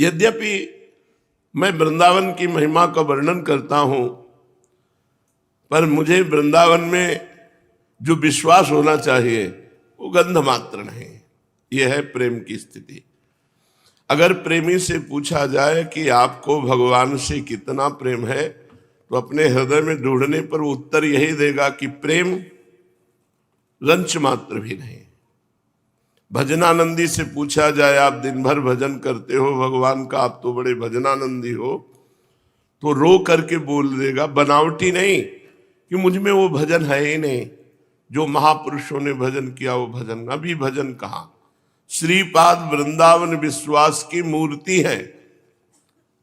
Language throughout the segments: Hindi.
यद्यपि मैं वृंदावन की महिमा का वर्णन करता हूं, पर मुझे वृंदावन में जो विश्वास होना चाहिए वो गंध मात्र नहीं। यह है प्रेम की स्थिति। अगर प्रेमी से पूछा जाए कि आपको भगवान से कितना प्रेम है, तो अपने हृदय में ढूंढने पर वो उत्तर यही देगा कि प्रेम रंच मात्र भी नहीं। भजनानंदी से पूछा जाए आप दिन भर भजन करते हो भगवान का, आप तो बड़े भजनानंदी हो, तो रो करके बोल देगा, बनावटी नहीं कि मुझ में वो भजन है ही नहीं। जो महापुरुषों ने भजन किया वो भजन, अभी भजन कहाँ। श्रीपाद वृंदावन विश्वास की मूर्ति है।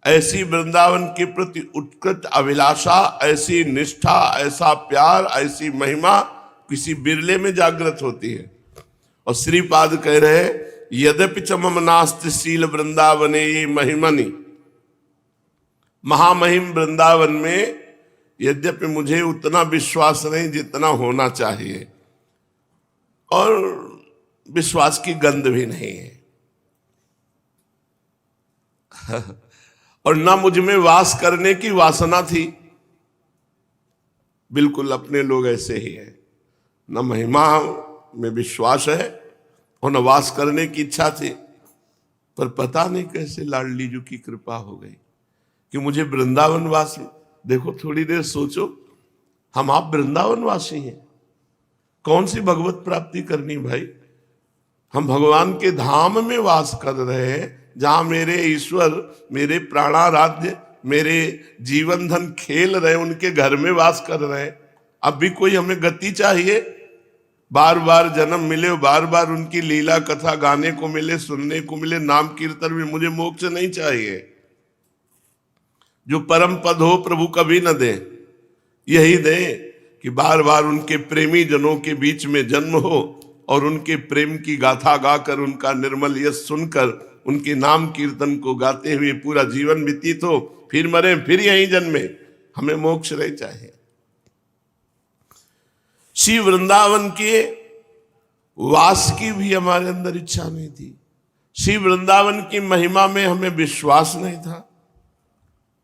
ऐसी वृंदावन के प्रति उत्कृष्ट अभिलाषा, ऐसी निष्ठा, ऐसा प्यार, ऐसी महिमा किसी बिरले में जागृत होती है। और श्रीपाद कह रहे हैं, यद्यपि च मम नास्ति शील वृंदावने ये महिमनि। महामहिम वृंदावन में यद्यपि मुझे उतना विश्वास नहीं जितना होना चाहिए, और विश्वास की गंध भी नहीं है, और ना मुझ में वास करने की वासना थी। बिल्कुल अपने लोग ऐसे ही हैं, न महिमा में विश्वास है और न वास करने की इच्छा थी। पर पता नहीं कैसे लाडली जी की कृपा हो गई कि मुझे वृंदावन वास। देखो थोड़ी देर सोचो, हम आप वृंदावन वासी हैं, कौन सी भगवत प्राप्ति करनी भाई। हम भगवान के धाम में वास कर रहे हैं, जहां मेरे ईश्वर, मेरे प्राणाराध्य, मेरे जीवन धन खेल रहे, उनके घर में वास कर रहे हैं। अब भी कोई हमें गति चाहिए, बार बार जन्म मिले, बार बार उनकी लीला कथा गाने को मिले, सुनने को मिले, नाम कीर्तन में। मुझे मोक्ष नहीं चाहिए। जो परम पद हो प्रभु कभी न दे, यही दे कि बार बार उनके प्रेमी जनों के बीच में जन्म हो और उनके प्रेम की गाथा गाकर, उनका निर्मल यश सुनकर, उनके नाम कीर्तन को गाते हुए पूरा जीवन व्यतीत हो, फिर मरे, फिर यहीं जन्मे। हमें मोक्ष नहीं चाहिए। श्री वृंदावन के वास की भी हमारे अंदर इच्छा नहीं थी। श्री वृंदावन की महिमा में हमें विश्वास नहीं था,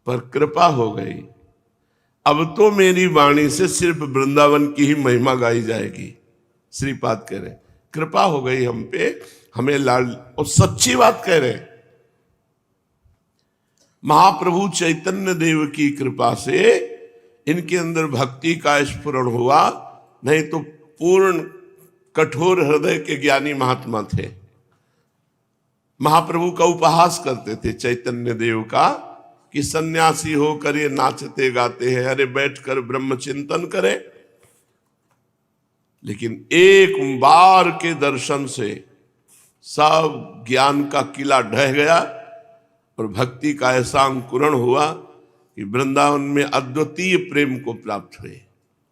पर कृपा हो गई। अब तो मेरी वाणी से सिर्फ वृंदावन की ही महिमा गाई जाएगी। श्रीपाद कह रहे, कृपा हो गई हम पे, हमें लाड। और सच्ची बात कह रहे, महाप्रभु चैतन्य देव की कृपा से इनके अंदर भक्ति का स्फुरण हुआ, नहीं तो पूर्ण कठोर हृदय के ज्ञानी महात्मा थे। महाप्रभु का उपहास करते थे चैतन्य देव का कि सन्यासी होकर ये नाचते गाते हैं, अरे बैठकर ब्रह्म चिंतन करें। लेकिन एक बार के दर्शन से सब ज्ञान का किला ढह गया और भक्ति का ऐसा अंकुरण हुआ कि वृंदावन में अद्वितीय प्रेम को प्राप्त हुए,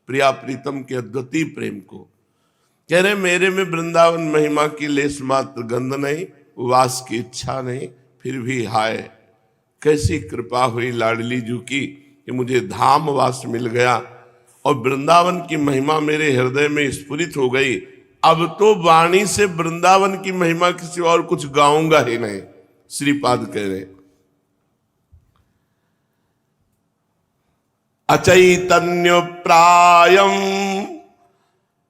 प्रिया प्रीतम के अद्वितीय प्रेम को। कह रहे मेरे में वृंदावन महिमा की लेस मात्र गंध नहीं, वास की इच्छा नहीं, फिर भी हाय कैसी कृपा हुई लाडली जू की कि मुझे धाम वास मिल गया और वृंदावन की महिमा मेरे हृदय में स्फुरित हो गई। अब तो वाणी से वृंदावन की महिमा किसी और कुछ गाऊंगा ही नहीं। श्रीपाद कह रहे, अचैतन्य प्रायम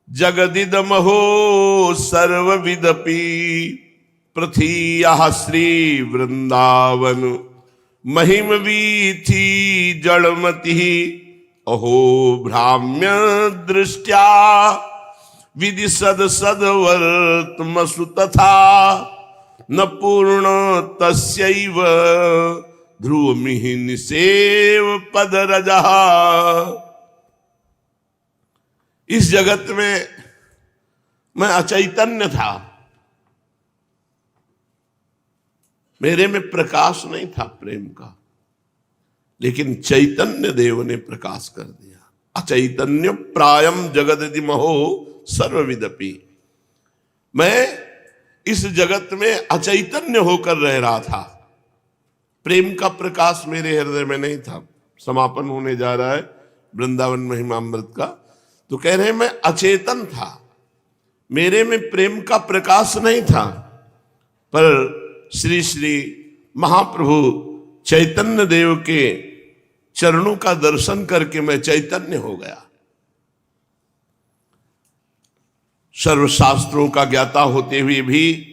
जगदिदमहो सर्वविदपि पृथ्वी श्री वृंदावन महिम वीथी जड़मति अहो भ्राम्य दृष्टया विधि सद सदवर्तमसु तथा न पूर्ण तस्यैव ध्रुवमिहि निसेव पद रजः। इस जगत में मैं अचैतन्य था, मेरे में प्रकाश नहीं था प्रेम का, लेकिन चैतन्य देव ने प्रकाश कर दिया। अचैतन्य प्रायम जगदिमहो सर्वविदपि। मैं इस जगत में अचैतन्य होकर रह रहा था, प्रेम का प्रकाश मेरे हृदय में नहीं था। समापन होने जा रहा है वृंदावन महिमा अमृत का, तो कह रहे मैं अचेतन था, मेरे में प्रेम का प्रकाश नहीं था। पर श्री श्री महाप्रभु चैतन्य देव के चरणों का दर्शन करके मैं चैतन्य हो गया। सर्वशास्त्रों का ज्ञाता होते हुए भी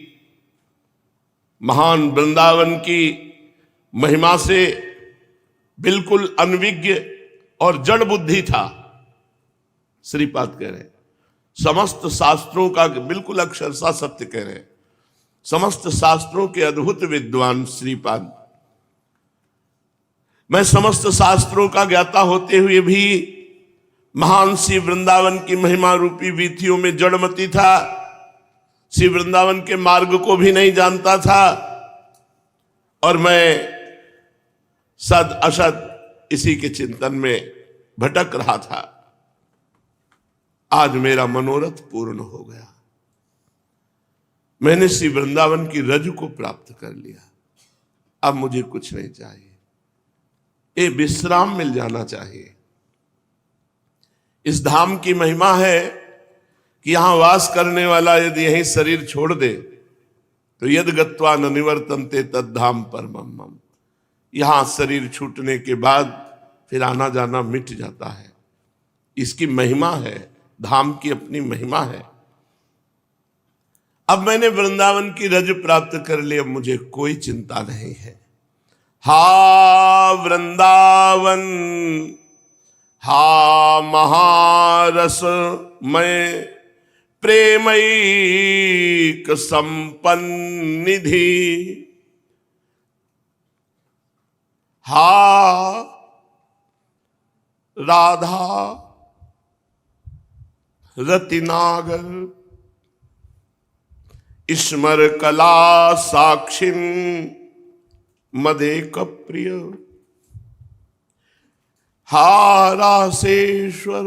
महान वृंदावन की महिमा से बिल्कुल अनविज्ञ और जड़ बुद्धि था। श्रीपाद कह रहे समस्त शास्त्रों का बिल्कुल अक्षरशः सत्य कह रहे, समस्त शास्त्रों के अद्भुत विद्वान श्रीपाद। मैं समस्त शास्त्रों का ज्ञाता होते हुए भी महान श्री वृंदावन की महिमा रूपी वीथियों में जड़मती था। श्री वृंदावन के मार्ग को भी नहीं जानता था और मैं सद असद इसी के चिंतन में भटक रहा था। आज मेरा मनोरथ पूर्ण हो गया। मैंने श्री वृंदावन की रज को प्राप्त कर लिया। अब मुझे कुछ नहीं चाहिए, ये विश्राम मिल जाना चाहिए। इस धाम की महिमा है कि यहां वास करने वाला यदि यही शरीर छोड़ दे तो यद गत्वा न निवर्तन्ते तद्धाम परमम मम। यहां शरीर छूटने के बाद फिर आना जाना मिट जाता है। इसकी महिमा है, धाम की अपनी महिमा है। अब मैंने वृंदावन की रज प्राप्त कर ली, अब मुझे कोई चिंता नहीं है। हा वृंदावन हा महारस मैं प्रेमैक संपन्न निधि। हा राधा रतिनागर स्मर कला साक्षिन मदेक प्रिय। हा रासेश्वर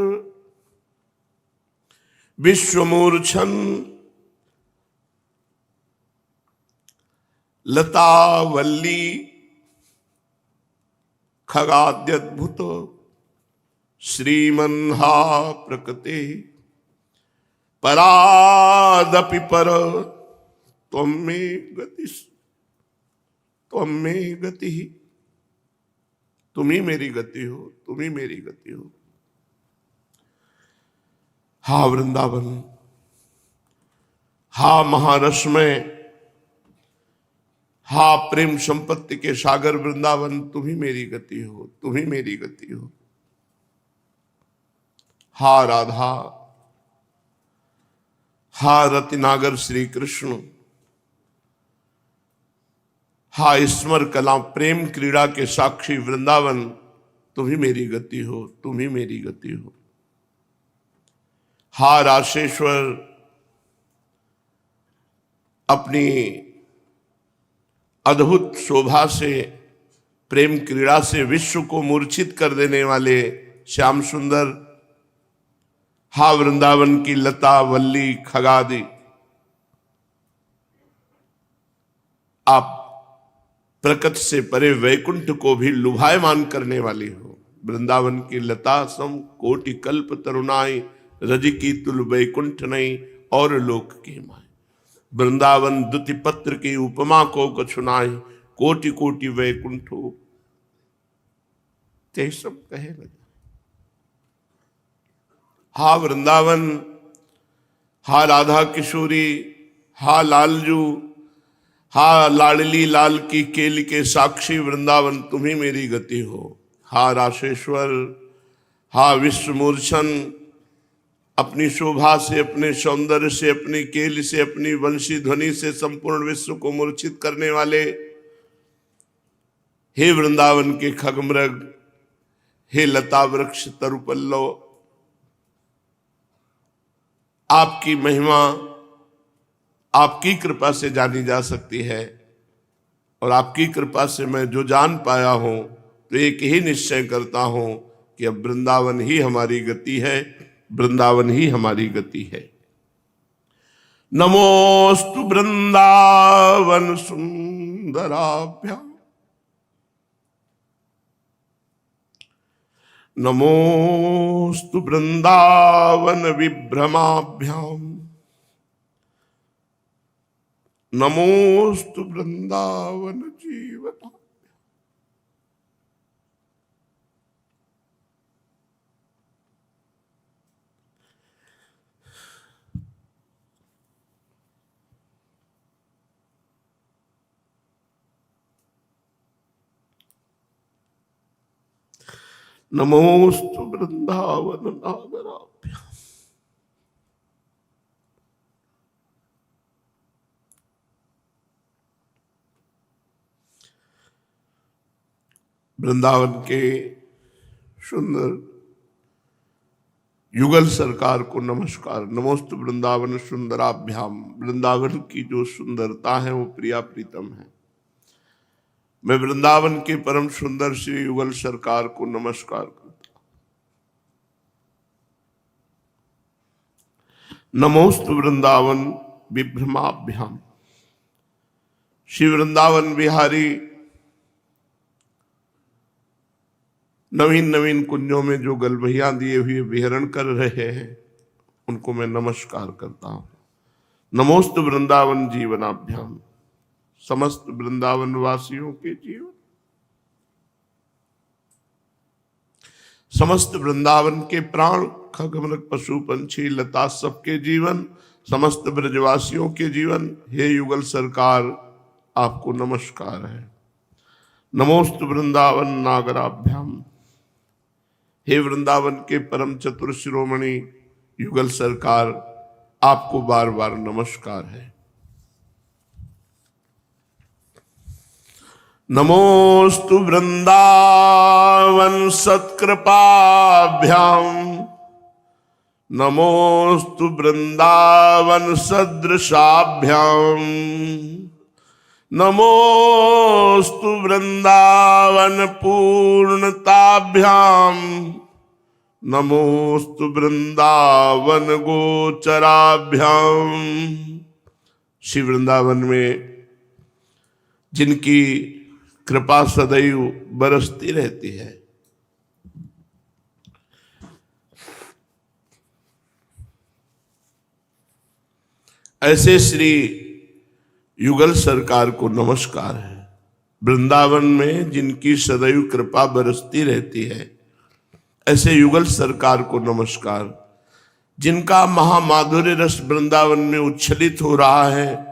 विश्वमूर्छन लतावल्ली खगाद्यद्भुत श्रीमन्हा प्रकृति परादपि पर त्वं मे गति, त्वं मे गति। तुम ही मेरी गति हो, तुम ही मेरी गति हो। हा वृंदावन, हा महारसमय, हा प्रेम संपत्ति के सागर वृंदावन, तुम ही मेरी गति हो, तुम ही मेरी गति हो। हा राधा, हा रतिनागर श्री कृष्ण, हा ईश्वर कला प्रेम क्रीड़ा के साक्षी वृंदावन, तुम ही मेरी गति हो, तुम ही मेरी गति हो। हा राशेश्वर, अपनी अद्भुत शोभा से प्रेम क्रीड़ा से विश्व को मूर्छित कर देने वाले श्याम सुंदर। हा वृंदावन की लता वल्ली खगादी, आप प्रकृति से परे वैकुंठ को भी लुभायमान करने वाली हो। वृंदावन की लता सम कोटि कल्प तरुणाई, रज की तुल वैकुंठ नहीं और लोक की माय। वृंदावन दुति पत्र की उपमा को कछुनाई, कोटि कोटि वैकुंठो ते सब कहे लगे। हा वृंदावन, हा राधा किशोरी, हा लालजू, हा लाडली लाल की केल के साक्षी वृंदावन, तुम्ही मेरी गति हो। हा राशेश्वर, हा विश्वमूर्छन, अपनी शोभा से, अपने सौंदर्य से, अपनी केल से, अपनी वंशी ध्वनि से संपूर्ण विश्व को मूर्छित करने वाले हे वृंदावन के खगमृग, हे लता वृक्ष तरुपल्लव, आपकी महिमा आपकी कृपा से जानी जा सकती है। और आपकी कृपा से मैं जो जान पाया हूं तो एक ही निश्चय करता हूं कि अब वृंदावन ही हमारी गति है, वृंदावन ही हमारी गति है। नमोस्तु वृंदावन सुंदराभ्याम, नमोस्तु वृंदावन विभ्रमाभ्याम, नमोस्तु वृंदावन जीवन। नमोस्तु वृंदावन नागराभ्याम। वृंदावन के सुंदर युगल सरकार को नमस्कार। नमोस्तु वृंदावन सुंदराभ्याम। वृंदावन की जो सुंदरता है वो प्रिया प्रीतम है। मैं वृंदावन के परम सुंदर श्री युगल सरकार को नमस्कार करता। नमोस्तु वृंदावन विभ्रमाभ्याम। श्री वृंदावन बिहारी नवीन नवीन कुंजों में जो गलबहियां दिए हुए विहरण कर रहे हैं उनको मैं नमस्कार करता हूं। नमोस्तु वृंदावन जीवनाभ्याम। समस्त वृंदावन वासियों के जीवन, समस्त वृंदावन के प्राण, खगमृग पशु पंछी लता सबके जीवन, समस्त ब्रजवासियों के जीवन, हे युगल सरकार आपको नमस्कार है। नमोस्तु वृंदावन नागराभ्याम। हे वृंदावन के परम चतुर शिरोमणि युगल सरकार आपको बार बार नमस्कार है। नमोस्तु वृंदावन सत्कृपाभ्याम। नमोस्तु वृंदावन सदृशाभ्याम। नमोस्तु वृंदावन पूर्णताभ्याम। नमोस्तु वृंदावन गोचराभ्याम। श्री वृंदावन में जिनकी कृपा सदैव बरसती रहती है, ऐसे श्री युगल सरकार को नमस्कार है। वृंदावन में जिनकी सदैव कृपा बरसती रहती है, ऐसे युगल सरकार को नमस्कार। जिनका महामाधुर्य रस वृंदावन में उच्छलित हो रहा है,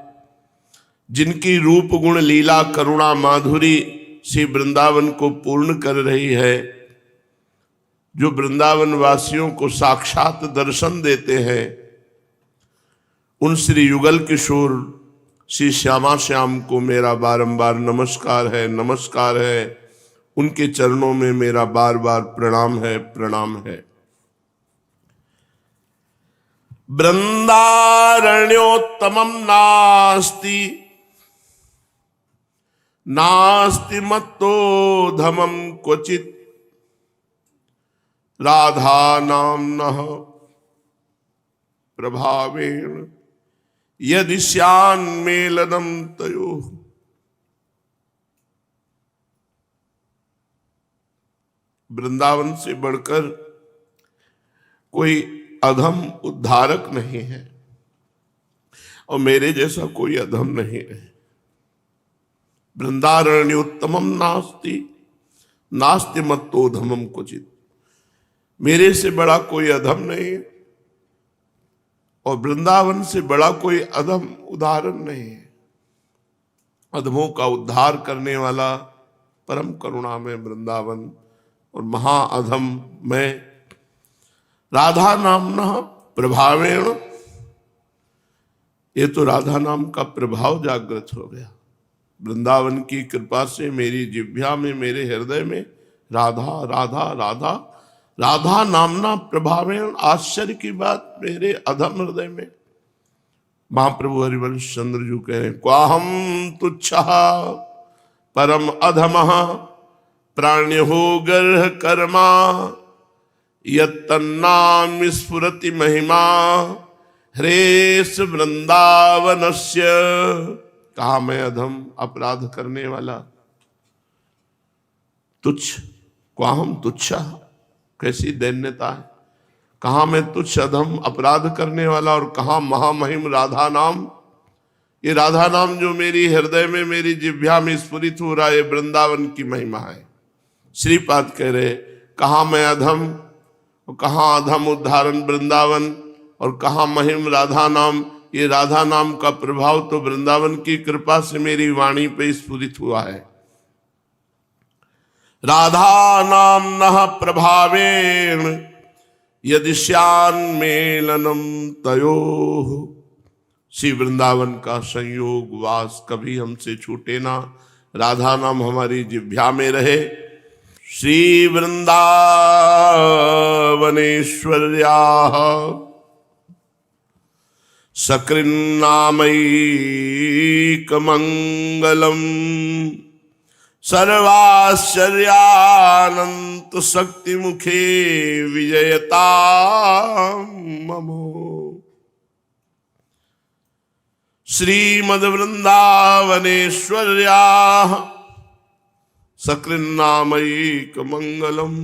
जिनकी रूप गुण लीला करुणा माधुरी से वृंदावन को पूर्ण कर रही है, जो वृंदावन वासियों को साक्षात दर्शन देते हैं, उन श्री युगल किशोर श्री श्यामा श्याम को मेरा बारंबार नमस्कार है, नमस्कार है। उनके चरणों में मेरा बार बार प्रणाम है, प्रणाम है। वृंदारण्योत्तमं नास्ति, नास्ति मत्तो धमं क्वचित्। राधा नाम्नः प्रभावेण यदि स्यान्मेलनं तयोः। वृंदावन से बढ़कर कोई अधम उद्धारक नहीं है और मेरे जैसा कोई अधम नहीं है। वृंदारण्योत्तमं नास्ति, नास्ति मत्तो धमम क्वचित्। मेरे से बड़ा कोई अधम नहीं और वृंदावन से बड़ा कोई अधम उदाहरण नहीं है। अधमों का उद्धार करने वाला परम करुणा में वृंदावन और महाअधम में राधा नामना प्रभावेण। ये तो राधा नाम का प्रभाव जागृत हो गया। वृंदावन की कृपा से मेरी जिह्वा में, मेरे हृदय में राधा राधा राधा राधा नामना प्रभावेण। आश्चर्य की बात, मेरे अधम हृदय में महाप्रभु हरिवंश चंद्र जी कह रहे हैं, क्वाहम तुच्छः परम अधमः प्राण्यो गर्ह कर्मा यत्तन्नाम स्फुरति महिमा हरेश वृंदावनस्य। कहा मैं अधम अपराध करने वाला, तुच्छ, क्वाहम तुच्छा, कैसी दैन्यता है। कहा मैं तुच्छ अधम अपराध करने वाला और कहा महामहिम राधा नाम। ये राधा नाम जो मेरी हृदय में, मेरी जिह्वा में स्फुरित हो रहा है, ये वृंदावन की महिमा है। श्रीपाद कह रहे कहाँ मैं अधम, कहाँ अधम उद्धारण वृंदावन, और कहाँ महिम राधा नाम। ये राधा नाम का प्रभाव तो वृंदावन की कृपा से मेरी वाणी पे स्फुरित हुआ है। राधा नाम नः प्रभावेण यदि श्यान्मेलनम तयोः। श्री वृंदावन का संयोग वास कभी हमसे छूटे ना, राधा नाम हमारी जिह्वा में रहे। श्री वृंदावनेश्वर्याः सकृन्नामैकमङ्गलम् सर्वाश्चर्यानंत शक्ति मुखे विजयता ममो। श्रीमद्वृंदावनेश्वर्याः सकृन्नामैक मंगलम।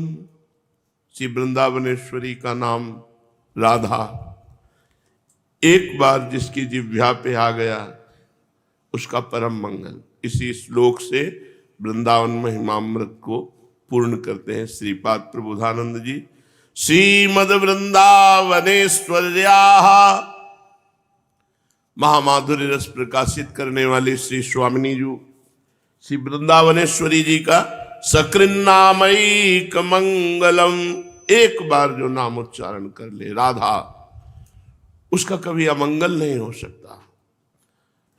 श्री वृंदावनेश्वरी का नाम राधा एक बार जिसकी जिह्वा पे आ गया उसका परम मंगल। इसी श्लोक से वृंदावन महिमामृत को पूर्ण करते हैं श्रीपाद प्रबोधानंद जी। श्रीमद वृंदावनेश्वर्याः महामाधुर्य रस प्रकाशित करने वाले श्री स्वामिनी जी, श्री वृंदावनेश्वरी जी का सकृन्नामैक मंगलम, एक बार जो नाम उच्चारण कर ले राधा, उसका कभी अमंगल नहीं हो सकता।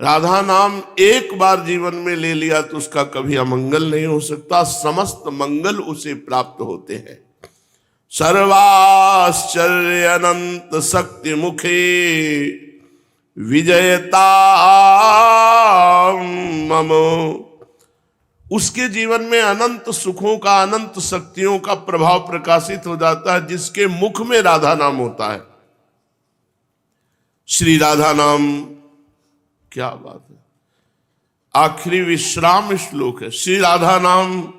राधा नाम एक बार जीवन में ले लिया तो उसका कभी अमंगल नहीं हो सकता, समस्त मंगल उसे प्राप्त होते हैं। सर्वाश्चर्य अनंत शक्ति मुखे विजयता ममो। उसके जीवन में अनंत सुखों का, अनंत शक्तियों का प्रभाव प्रकाशित हो जाता है, जिसके मुख में राधा नाम होता है। श्री राधा नाम, क्या बात है, आखिरी विश्राम श्लोक है। श्री राधा नाम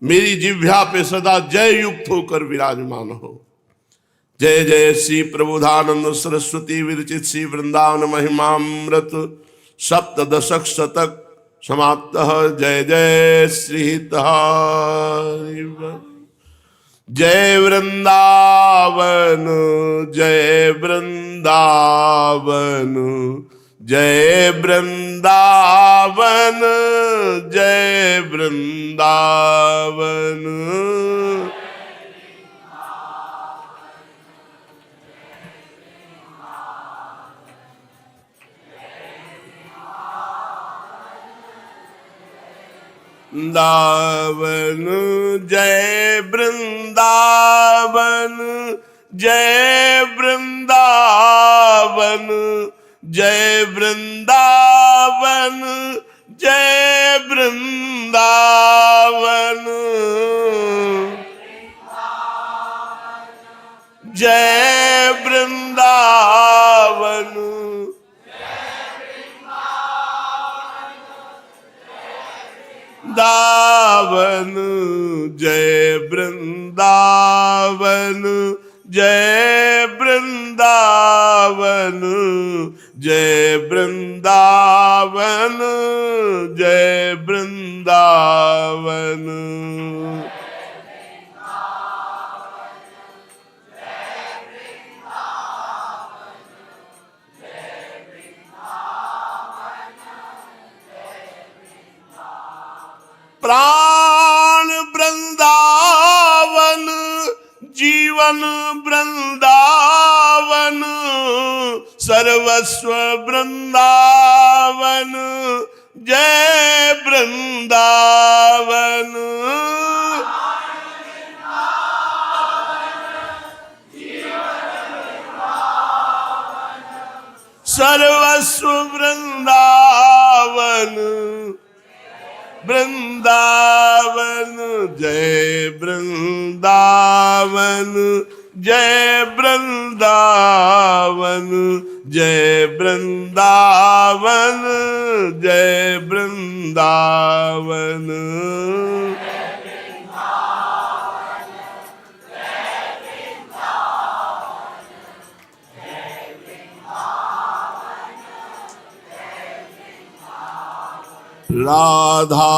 मेरी जिह्वा पे सदा जय युक्त होकर विराजमान हो। जय जय श्री प्रबोधानंद सरस्वती विरचित श्री वृंदावन महिमामृत सप्तदशक शतक समाप्त। जय जय श्री जय वृंदावन, जय वृंदावन, जय वृंदावन, जय वृंदावन। वृंदावन जय वृंदावन, जय वृंदावन, जय वृंदावन, जय वृंदावन, जय वृंदावन, दावन, जय वृंदावन, जय वृंदावन, जय वृंदावन, जय वृंदावन। प्राण वृंदावन, जीवन वृंदावन, सर्वस्व वृंदावन, जय वृंदावन। सर्वस्व वृंदावन, वृंदावन, जय वृंदावन, जय वृंदावन, जय वृंदावन, जय वृंदावन। राधा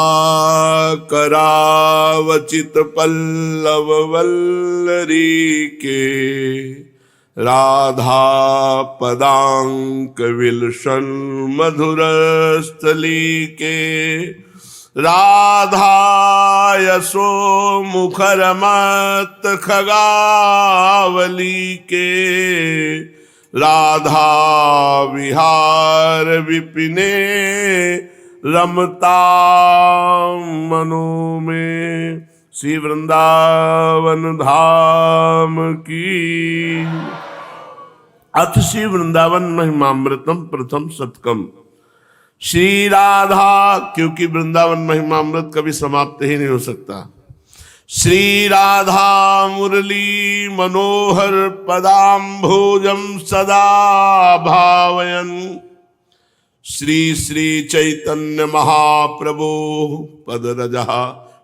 करावचित पल्लव वल्लरी के, राधा पदांक विलसन मधुर स्थली के, राधा यशो मुखर मत खगावली के, राधा विहार विपिने रमता मनो में। श्री वृंदावन धाम की। अथ श्री वृंदावन महिमामृतम प्रथम शतकम। श्री राधा, क्योंकि वृंदावन महिमामृत कभी समाप्त ही नहीं हो सकता। श्री राधा मुरली मनोहर पदाम्भोजम सदा भावयन, श्री श्री चैतन्य महाप्रभो पदरजः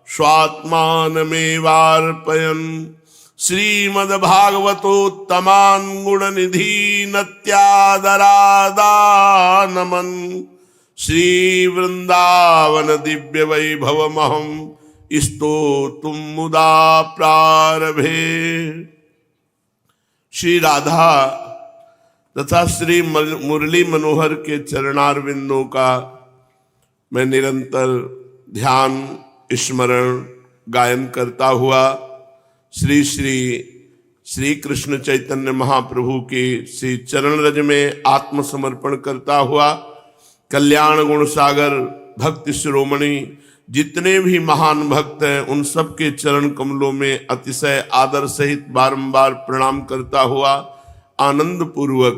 स्वात्मानमेवार्पयन्, श्रीमद्भागवतोत्तमान् गुणनिधि नत्यादरादानमन्, श्री वृंदावन दिव्य वैभवमहं स्तोतुं मुदा प्रारभे। श्री राधा तथा श्री मुरली मनोहर के चरणारविंदों का मैं निरंतर ध्यान स्मरण गायन करता हुआ श्री कृष्ण चैतन्य महाप्रभु के श्री चरण रज में आत्मसमर्पण करता हुआ कल्याण गुण सागर भक्ति शिरोमणि जितने भी महान भक्त हैं उन सब के चरण कमलों में अतिशय आदर सहित बारंबार प्रणाम करता हुआ आनंद पूर्वक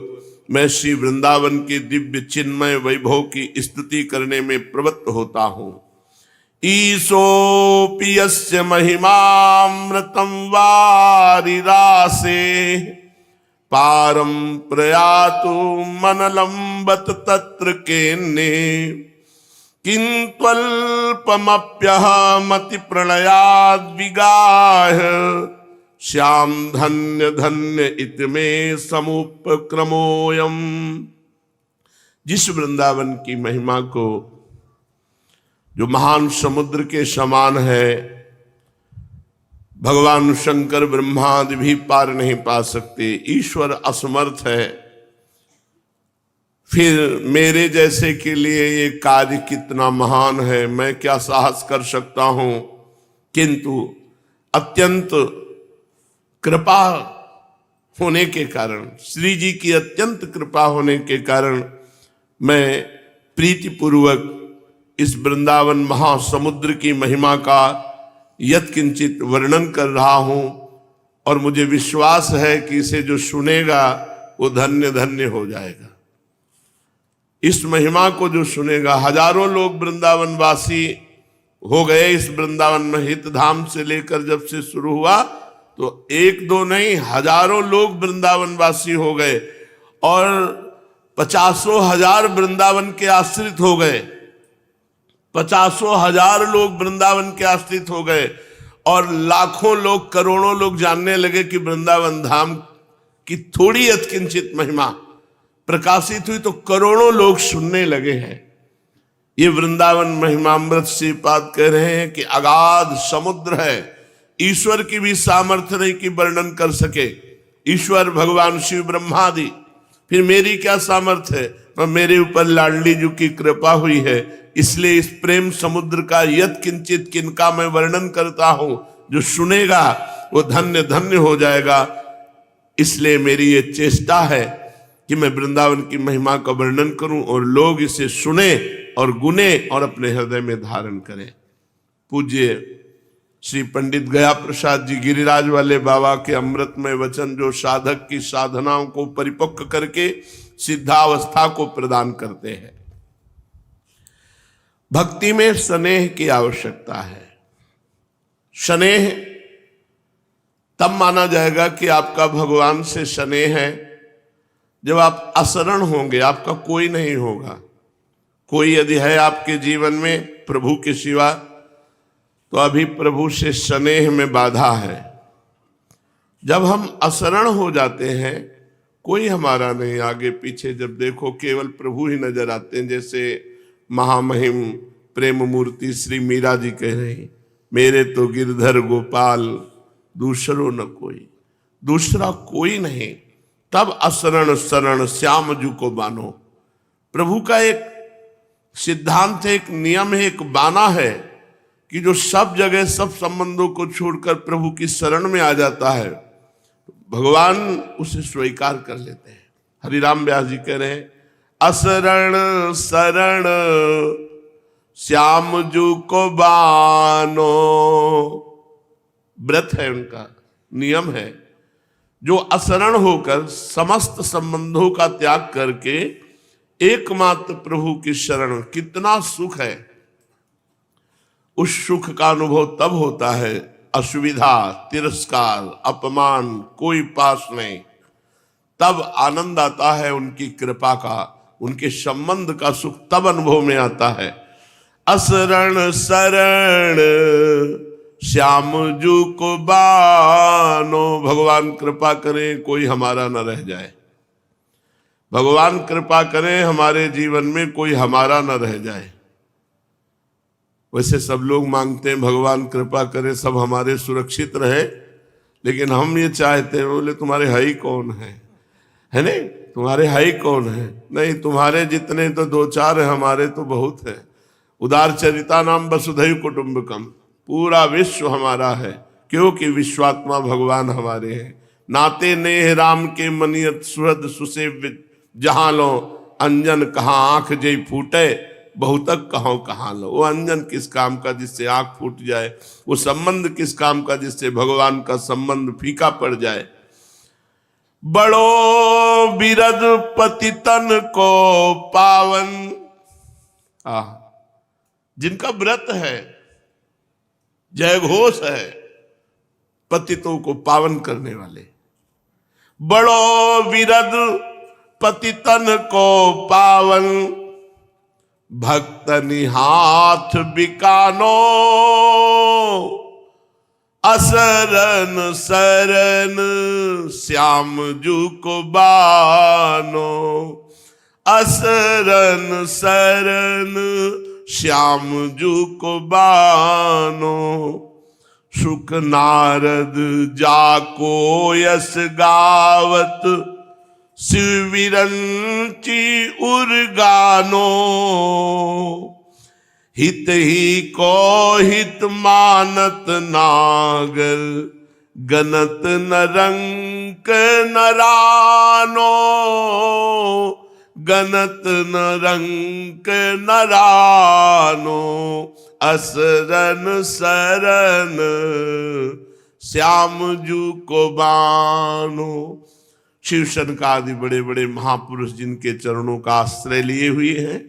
मैं श्री वृंदावन के दिव्य चिन्मय वैभव की स्तुति करने में प्रवृत्त होता हूँ। ईशोऽपि यस्य महिमामृतं वारिरासे, पारं प्रयातु मनलंबत तत्र केन्ने, किंत्वल्पमप्यहमति प्रणयाद्विगाह, श्याम धन्य धन्य इतमे समुपक्रमोयम। जिस वृंदावन की महिमा को जो महान समुद्र के समान है, भगवान शंकर ब्रह्मादि भी पार नहीं पा सकते, ईश्वर असमर्थ है, फिर मेरे जैसे के लिए ये कार्य कितना महान है, मैं क्या साहस कर सकता हूं। किंतु अत्यंत कृपा होने के कारण, श्री जी की अत्यंत कृपा होने के कारण मैं प्रीतिपूर्वक इस वृंदावन महासमुद्र की महिमा का यत्किंचित वर्णन कर रहा हूं और मुझे विश्वास है कि इसे जो सुनेगा वो धन्य धन्य हो जाएगा। इस महिमा को जो सुनेगा, हजारों लोग वृंदावन वासी हो गए इस वृंदावन में। हित धाम से लेकर जब से शुरू हुआ तो एक दो नहीं, हजारों लोग वृंदावन वासी हो गए और 50,000 वृंदावन के आश्रित हो गए। 50,000 लोग वृंदावन के आश्रित हो गए और लाखों लोग, करोड़ों लोग जानने लगे कि वृंदावन धाम की थोड़ी यत्किंचित महिमा प्रकाशित हुई तो करोड़ों लोग सुनने लगे हैं। ये वृंदावन महिमामृत श्रीपाद कह रहे हैं कि अगाध समुद्र है, ईश्वर की भी सामर्थ्य नहीं कि वर्णन कर सके। ईश्वर भगवान शिव ब्रह्मादि, फिर मेरी क्या सामर्थ्य है, पर मेरे ऊपर लाडली जी की कृपा हुई है, इसलिए इस प्रेम समुद्र का यत् किंचित किनका मैं वर्णन करता हूं, जो सुनेगा वो धन्य धन्य हो जाएगा। इसलिए मेरी ये चेष्टा है कि मैं वृंदावन की महिमा का वर्णन करूं और लोग इसे सुने और गुने और अपने हृदय में धारण करें। पूज्य श्री पंडित गया प्रसाद जी गिरिराज वाले बाबा के अमृतमय वचन जो साधक की साधनाओं को परिपक्व करके सिद्धावस्था को प्रदान करते हैं। भक्ति में स्नेह की आवश्यकता है। स्नेह तब माना जाएगा कि आपका भगवान से स्नेह है जब आप अशरण होंगे, आपका कोई नहीं होगा। कोई यदि है आपके जीवन में प्रभु के सिवा तो अभी प्रभु से स्नेह में बाधा है। जब हम अशरण हो जाते हैं, कोई हमारा नहीं, आगे पीछे जब देखो केवल प्रभु ही नजर आते हैं। जैसे महामहिम प्रेम मूर्ति श्री मीरा जी कह रही, मेरे तो गिरधर गोपाल दूसरो न कोई, दूसरा कोई नहीं। तब असरण शरण श्याम जू को बानो। प्रभु का एक सिद्धांत है, एक नियम है, एक बाना है कि जो सब जगह सब संबंधों को छोड़कर प्रभु की शरण में आ जाता है, भगवान उसे स्वीकार कर लेते हैं। हरिराम व्यास जी कह रहे हैं, असरण शरण श्याम जू को बानो। व्रत है उनका, नियम है, जो असरण होकर समस्त संबंधों का त्याग करके एकमात्र प्रभु की शरण। कितना सुख है! उस सुख का अनुभव तब होता है, असुविधा, तिरस्कार, अपमान कोई पास नहीं, तब आनंद आता है उनकी कृपा का, उनके संबंध का सुख तब अनुभव में आता है। असरण शरण श्याम जू को बानो। भगवान कृपा करें कोई हमारा न रह जाए, भगवान कृपा करें हमारे जीवन में कोई हमारा न रह जाए। वैसे सब लोग मांगते हैं भगवान कृपा करे सब हमारे सुरक्षित रहे, लेकिन हम ये चाहते हैं, बोले तुम्हारे है ही कौन है नहीं, तुम्हारे है ही कौन है? नहीं, तुम्हारे जितने तो दो चार है, हमारे तो बहुत है। उदार चरिता नाम वसुधैव कुटुंबकम, पूरा विश्व हमारा है, क्योंकि विश्वात्मा भगवान हमारे हैं। नाते नेह राम के मनियत सुहृद सुसेव्य, जहां लो अंजन कहाँ आंख जय फूटे, बहुतक कहो कहाँ लो। वो अंजन किस काम का जिससे आंख फूट जाए, वो संबंध किस काम का जिससे भगवान का संबंध फीका पड़ जाए। बड़ो बिरद पतितन को पावन, जिनका व्रत है, जय घोष है, पतितों को पावन करने वाले। बड़ो बिरद पतितन को पावन, भक्तनि हाथ बिकानो। असरन शरण श्याम जू को बानो। असरन शरण श्याम जू को बानो। सुख नारद जाको यस गावत, शिविरंची उर्गानो। हित ही को हित मानत नागर, गनत न रंक नरानो। गनत न रंक नरानो। असरन शरण श्याम जू को बानो। शिव शनकादि बड़े बड़े महापुरुष जिनके चरणों का आश्रय लिए हुए हैं,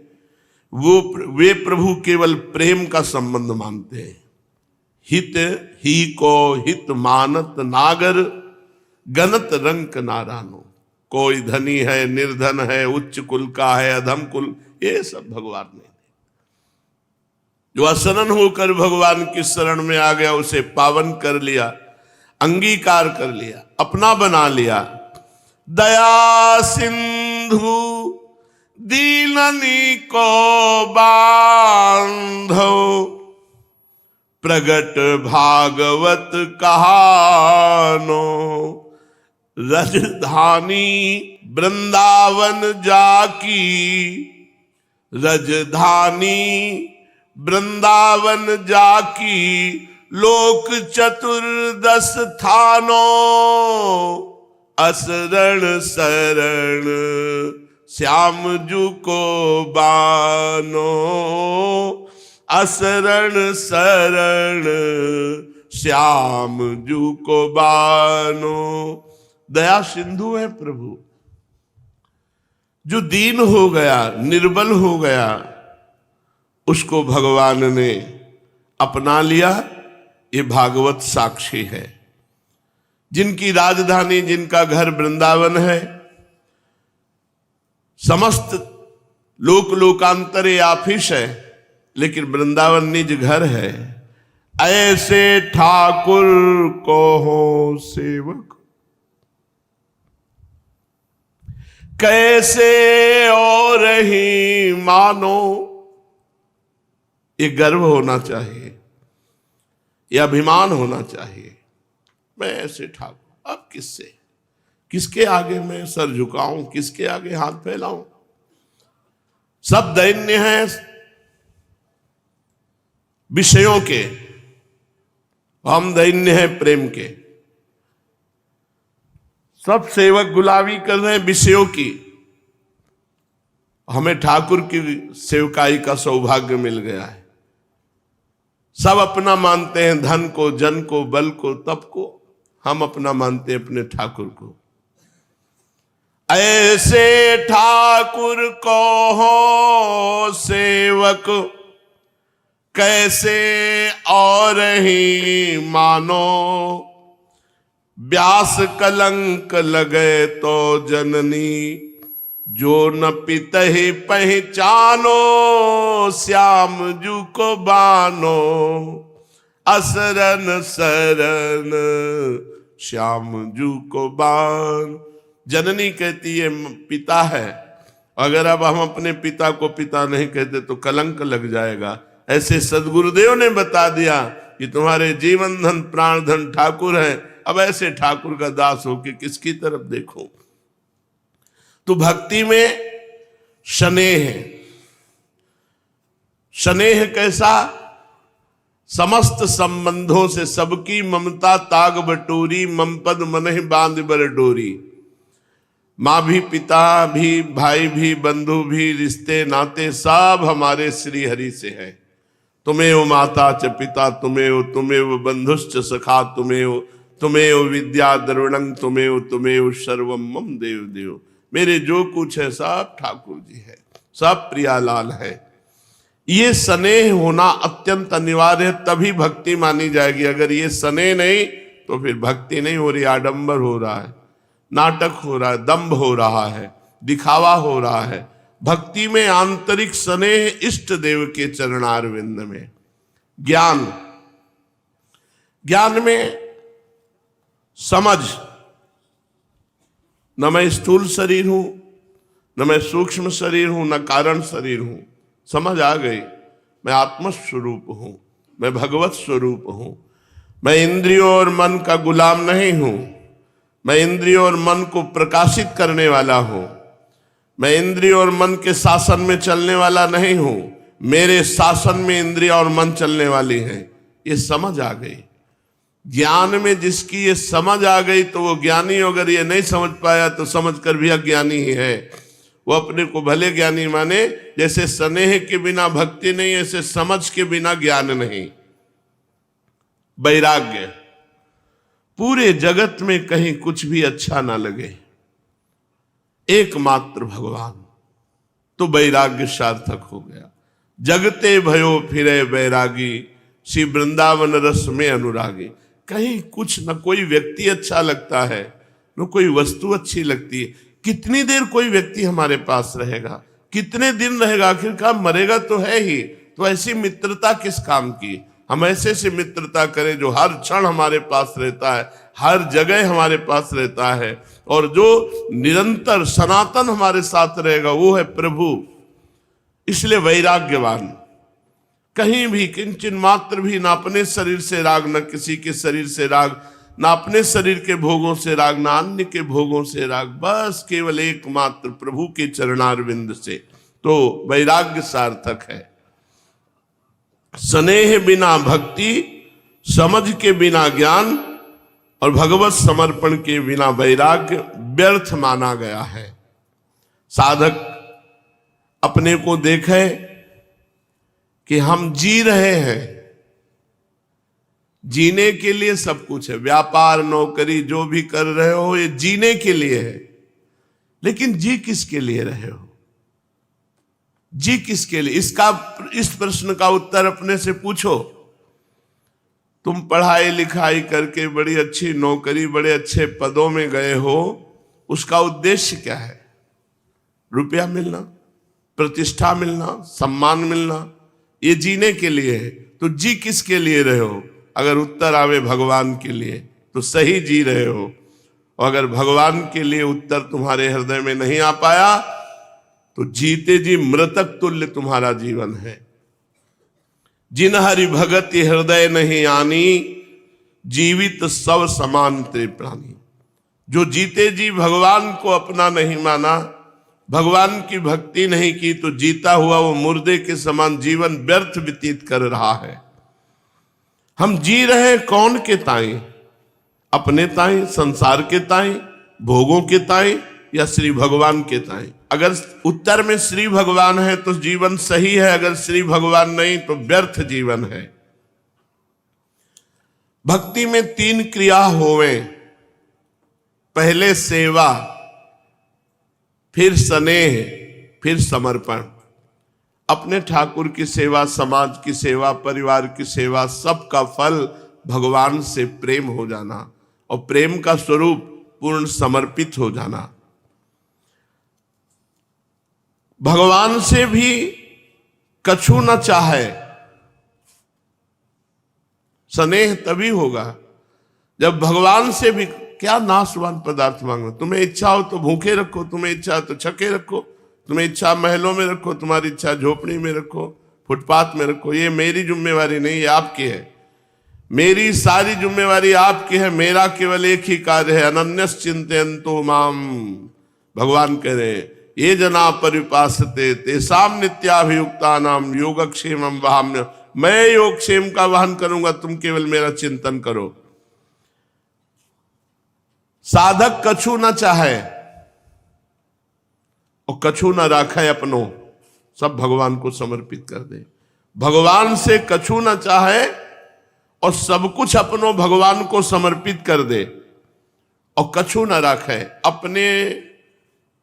वे प्रभु केवल प्रेम का संबंध मानते हैं। हित ही को हित मानत नागर, गनत रंक नारानो। कोई धनी है, निर्धन है, उच्च कुल का है, अधम कुल, ये सब भगवान ने। जो असनन होकर भगवान की शरण में आ गया, उसे पावन कर लिया, अंगीकार कर लिया, अपना बना लिया। दया सिंधु दीननी को बांधो, प्रगट भागवत कहानो। रजधानी वृंदावन जाकी, रजधानी वृंदावन जाकी, लोक चतुर्दश थानो। असरण शरण श्याम जू को बानो। असरण शरण श्याम जू को बानो। दया सिंधु है प्रभु, जो दीन हो गया, निर्बल हो गया, उसको भगवान ने अपना लिया। ये भागवत साक्षी है। जिनकी राजधानी, जिनका घर वृंदावन है, समस्त लोक लोकांतरे आफिस है, लेकिन वृंदावन निज घर है। ऐसे ठाकुर को हो सेवक, कैसे और ही मानो। ये गर्व होना चाहिए, ये अभिमान होना चाहिए। मैं ऐसे ठाकुर, अब किससे, किसके आगे मैं सर झुकाऊं, किसके आगे हाथ फैलाऊं? सब दैन्य हैं विषयों के, हम दैन्य हैं प्रेम के। सब सेवक गुलामी कर रहे हैं विषयों की, हमें ठाकुर की सेवकाई का सौभाग्य मिल गया है। सब अपना मानते हैं, धन को, जन को, बल को, तप को। हम अपना मानते हैं अपने ठाकुर को। ऐसे ठाकुर को हो सेवक, कैसे और ही मानो। व्यास कलंक लगे तो जननी, जो न पितहि पहचानो। श्याम जू को बानो, असरन सरन श्याम जू को बान। जननी कहती है पिता है, अगर अब हम अपने पिता को पिता नहीं कहते तो कलंक लग जाएगा। ऐसे सदगुरुदेव ने बता दिया कि तुम्हारे जीवन धन प्राण धन ठाकुर है। अब ऐसे ठाकुर का दास हो कि किसकी तरफ देखो। तो भक्ति में स्नेह है। स्नेह कैसा? समस्त संबंधों से सबकी ममता ताग बटोरी, मम पद मनहि बांध बर डोरी। माँ भी, पिता भी, भाई भी, बंधु भी, रिश्ते नाते सब हमारे श्री हरि से है। तुम्हें माता च पिता, तुम्हें बंधुश्च सखा, तुम्हें विद्या द्रविणं, तुम्हें सर्वम मम देव देव। मेरे जो कुछ है सब ठाकुर जी है, सब प्रियालाल है। ये स्नेह होना अत्यंत अनिवार्य है, तभी भक्ति मानी जाएगी। अगर ये स्नेह नहीं तो फिर भक्ति नहीं हो रही, आडंबर हो रहा है, नाटक हो रहा है, दंभ हो रहा है, दिखावा हो रहा है। भक्ति में आंतरिक स्नेह इष्ट देव के चरणारविंद में। ज्ञान, ज्ञान में समझ, न मैं स्थूल शरीर हूं, न मैं सूक्ष्म शरीर हूं, न कारण शरीर हूं। समझ आ गई, मैं आत्म स्वरूप हूं, मैं भगवत स्वरूप हूं। मैं इंद्रियों और मन का गुलाम नहीं हूं, मैं इंद्रियों और मन को प्रकाशित करने वाला हूं। मैं इंद्रियों और मन के शासन में चलने वाला नहीं हूं, मेरे शासन में इंद्रिया और मन चलने वाली हैं। ये समझ आ गई। ज्ञान में जिसकी ये समझ आ गई तो वो ज्ञानी। अगर ये नहीं समझ पाया तो समझ कर भी अज्ञानी ही है। वो अपने को भले ज्ञानी माने। जैसे स्नेह के बिना भक्ति नहीं, ऐसे समझ के बिना ज्ञान नहीं। वैराग्य, पूरे जगत में कहीं कुछ भी अच्छा ना लगे, एकमात्र भगवान, तो वैराग्य सार्थक हो गया। जगते भयो फिरे वैरागी, श्री वृंदावन रस में अनुरागी। कहीं कुछ न कोई व्यक्ति अच्छा लगता है, न कोई वस्तु अच्छी लगती है। कितनी देर कोई व्यक्ति हमारे पास रहेगा, कितने दिन रहेगा, आखिरकार मरेगा तो है ही। तो ऐसी मित्रता किस काम की? हम ऐसे से मित्रता करें जो हर क्षण हमारे पास रहता है, हर जगह हमारे पास रहता है, और जो निरंतर सनातन हमारे साथ रहेगा वो है प्रभु। इसलिए वैराग्यवान, कहीं भी किंचन मात्र भी ना अपने शरीर से राग, न किसी के शरीर से राग, ना अपने शरीर के भोगों से राग, ना अन्य के भोगों से राग, बस केवल एकमात्र प्रभु के चरणारविंद से। तो वैराग्य सार्थक है। स्नेह बिना भक्ति, समझ के बिना ज्ञान और भगवत समर्पण के बिना वैराग्य व्यर्थ माना गया है। साधक अपने को देखे कि हम जी रहे हैं, जीने के लिए सब कुछ है। व्यापार, नौकरी जो भी कर रहे हो ये जीने के लिए है, लेकिन जी किसके लिए रहे हो? जी किसके लिए? इस प्रश्न का उत्तर अपने से पूछो। तुम पढ़ाई लिखाई करके बड़ी अच्छी नौकरी, बड़े अच्छे पदों में गए हो, उसका उद्देश्य क्या है? रुपया मिलना, प्रतिष्ठा मिलना, सम्मान मिलना, ये जीने के लिए है। तो जी किसके लिए रहे हो? अगर उत्तर आवे भगवान के लिए तो सही जी रहे हो, और अगर भगवान के लिए उत्तर तुम्हारे हृदय में नहीं आ पाया तो जीते जी मृतक तुल्य तुम्हारा जीवन है। जिन हरि भगति हृदय नहीं आनी, जीवित सब समान ते प्राणी। जो जीते जी भगवान को अपना नहीं माना, भगवान की भक्ति नहीं की, तो जीता हुआ वो मुर्दे के समान जीवन व्यर्थ व्यतीत कर रहा है। हम जी रहे कौन के ताई? अपने ताई, संसार के ताई, भोगों के ताई, या श्री भगवान के ताई? अगर उत्तर में श्री भगवान है तो जीवन सही है, अगर श्री भगवान नहीं तो व्यर्थ जीवन है। भक्ति में 3 क्रिया होवे, पहले सेवा, फिर स्नेह, फिर समर्पण। अपने ठाकुर की सेवा, समाज की सेवा, परिवार की सेवा, सबका फल भगवान से प्रेम हो जाना, और प्रेम का स्वरूप पूर्ण समर्पित हो जाना। भगवान से भी कछु न चाहे। स्नेह तभी होगा जब भगवान से भी, क्या नाशवान पदार्थ मांगो। तुम्हें इच्छा हो तो भूखे रखो, तुम्हें इच्छा हो तो छके रखो, तुम्हें इच्छा महलों में रखो, तुम्हारी इच्छा झोपड़ी में रखो, फुटपाथ में रखो। ये मेरी जिम्मेवारी नहीं, ये आपकी है। मेरी सारी जिम्मेवारी आपकी है। मेरा केवल एक ही कार्य है, अनन्यस चिंतयन्तो माम। भगवान कह रहे हैं, ये जना परिपासते तेसाम नित्याभियुक्ता नाम योगक्षेमम वहाम्य। मैं योगक्षेम का वहन करूंगा, तुम केवल मेरा चिंतन करो। साधक कछु न चाहे और कछु न राखे अपनो, सब भगवान को समर्पित कर दे। भगवान से कछु न चाहे और सब कुछ अपनो भगवान को समर्पित कर दे, और कछु न राखे। अपने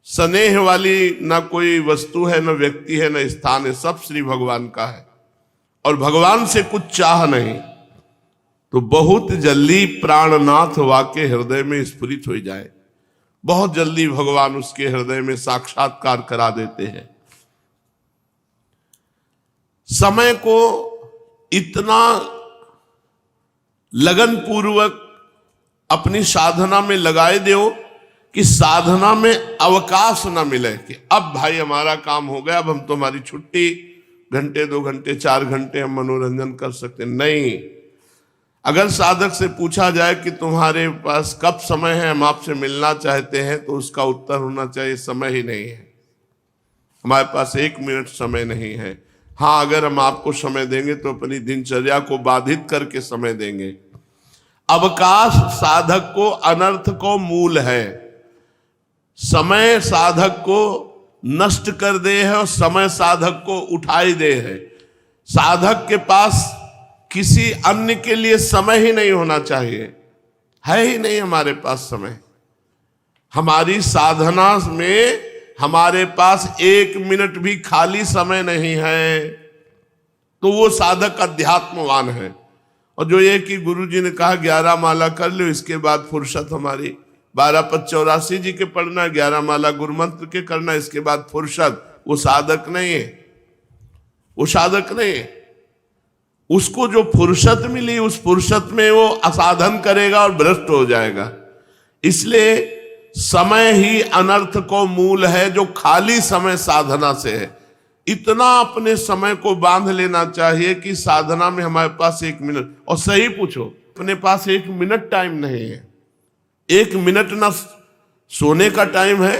स्नेह वाली ना कोई वस्तु है, न व्यक्ति है, न स्थान है, सब श्री भगवान का है, और भगवान से कुछ चाह नहीं, तो बहुत जल्दी प्राणनाथ वाके हृदय में स्फुरित हो जाए। बहुत जल्दी भगवान उसके हृदय में साक्षात्कार करा देते हैं। समय को इतना लगन पूर्वक अपनी साधना में लगाए दो कि साधना में अवकाश ना मिले कि अब भाई हमारा काम हो गया, अब हम तो हमारी छुट्टी, घंटे 2 घंटे 4 घंटे हम मनोरंजन कर सकते। नहीं, अगर साधक से पूछा जाए कि तुम्हारे पास कब समय है, हम आपसे मिलना चाहते हैं, तो उसका उत्तर होना चाहिए समय ही नहीं है, हमारे पास 1 मिनट समय नहीं है। हाँ, अगर हम आपको समय देंगे तो अपनी दिनचर्या को बाधित करके समय देंगे। अवकाश साधक को अनर्थ को मूल है। समय साधक को नष्ट कर दे है और समय साधक को उठाई दे है। साधक के पास किसी अन्य के लिए समय ही नहीं होना चाहिए, है ही नहीं हमारे पास समय। हमारी साधना में हमारे पास 1 मिनट भी खाली समय नहीं है, तो वो साधक अध्यात्मवान है। और जो ये कि गुरु जी ने कहा 11 माला कर लो, इसके बाद फुर्सत हमारी 12/5/84 जी के पढ़ना, 11 माला गुरु मंत्र के करना, इसके बाद फुर्सत, वो साधक नहीं है, वो साधक नहीं है। उसको जो फुर्सत मिली, उस फुर्सत में वो असाधन करेगा और भ्रष्ट हो जाएगा। इसलिए समय ही अनर्थ को मूल है, जो खाली समय साधना से है। इतना अपने समय को बांध लेना चाहिए कि साधना में हमारे पास 1 मिनट, और सही पूछो, अपने पास 1 मिनट टाइम नहीं है। 1 मिनट ना सोने का टाइम है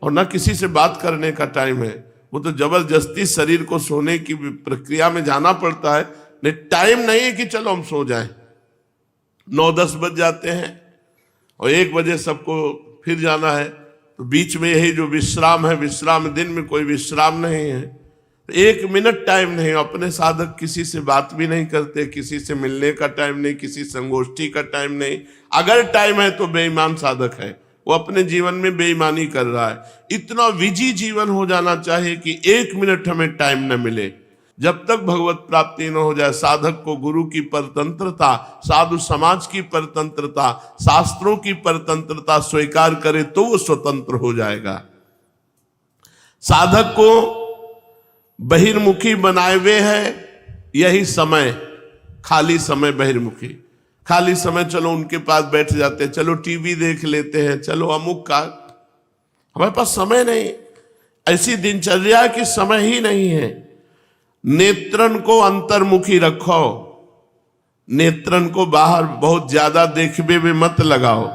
और ना किसी से बात करने का टाइम है। वो तो जबरदस्ती शरीर को सोने की प्रक्रिया में जाना पड़ता है। नहीं, टाइम नहीं है कि चलो हम सो जाएं। 9-10 बज जाते हैं और 1 बजे सबको फिर जाना है, तो बीच में यही जो विश्राम है, विश्राम, दिन में कोई विश्राम नहीं है। 1 मिनट टाइम नहीं। अपने साधक किसी से बात भी नहीं करते, किसी से मिलने का टाइम नहीं, किसी संगोष्ठी का टाइम नहीं। अगर टाइम है तो बेईमान साधक है, वो अपने जीवन में बेईमानी कर रहा है। इतना विजी जीवन हो जाना चाहिए कि 1 मिनट हमें टाइम न मिले। जब तक भगवत प्राप्ति न हो जाए, साधक को गुरु की परतंत्रता, साधु समाज की परतंत्रता, शास्त्रों की परतंत्रता स्वीकार करे तो वो स्वतंत्र हो जाएगा। साधक को बहिर्मुखी बनाए हुए है यही समय, खाली समय बहिर्मुखी। खाली समय चलो उनके पास बैठ जाते हैं, चलो टीवी देख लेते हैं, चलो अमुक का। हमारे पास समय नहीं, ऐसी दिनचर्या की समय ही नहीं है। नेत्रन को अंतर्मुखी रखो, नेत्रन को बाहर बहुत ज्यादा देखने में मत लगाओ।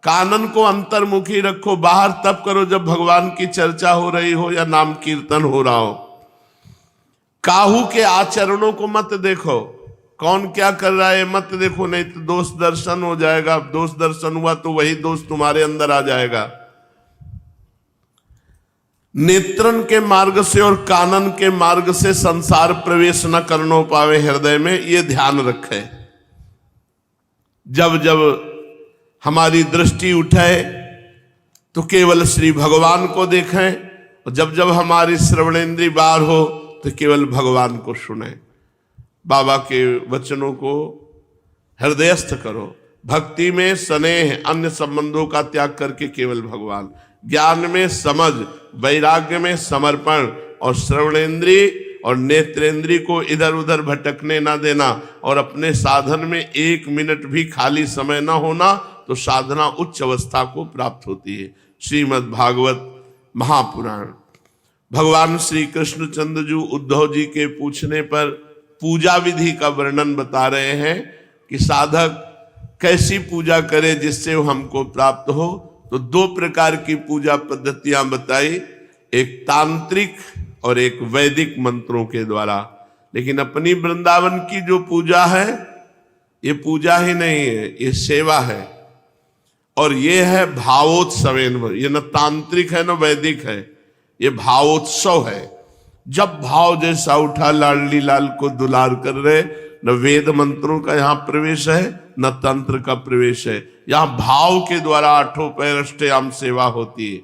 कानन को अंतर्मुखी रखो, बाहर तब करो जब भगवान की चर्चा हो रही हो या नाम कीर्तन हो रहा हो। काहू के आचरणों को मत देखो, कौन क्या कर रहा है मत देखो, नहीं तो दोष दर्शन हो जाएगा। दोष दर्शन हुआ तो वही दोष तुम्हारे अंदर आ जाएगा। नेत्रन के मार्ग से और कानन के मार्ग से संसार प्रवेश न करनो पावे हृदय में, ये ध्यान रखे। जब जब हमारी दृष्टि उठे तो केवल श्री भगवान को देखें, और जब जब हमारी श्रवणेन्द्रिय बाहर हो तो केवल भगवान को सुने। बाबा के वचनों को हृदयस्थ करो। भक्ति में स्नेह, अन्य संबंधों का त्याग करके केवल भगवान। ज्ञान में समझ, वैराग्य में समर्पण, और श्रवणेन्द्रिय और नेत्रेंद्रिय को इधर उधर भटकने ना देना। और अपने साधन में 1 मिनट भी खाली समय ना होना, तो साधना उच्च अवस्था को प्राप्त होती है। श्रीमद् भागवत महापुराण। भगवान श्री कृष्णचंद्र जी उद्धव जी के पूछने पर पूजा विधि का वर्णन बता रहे हैं कि साधक कैसी पूजा करे जिससे वो हमको प्राप्त हो। तो 2 प्रकार की पूजा पद्धतियां बताई, एक तांत्रिक और एक वैदिक मंत्रों के द्वारा। लेकिन अपनी वृंदावन की जो पूजा है, ये पूजा ही नहीं है, ये सेवा है। और ये है भावोत्सवेन, ये न तांत्रिक है न वैदिक है, ये भावोत्सव है। जब भाव जैसा उठा, लाडली लाल को दुलार कर रहे, न वेद मंत्रों का यहाँ प्रवेश है न तंत्र का प्रवेश है। यहाँ भाव के द्वारा 8 पैर अष्टयाम सेवा होती है।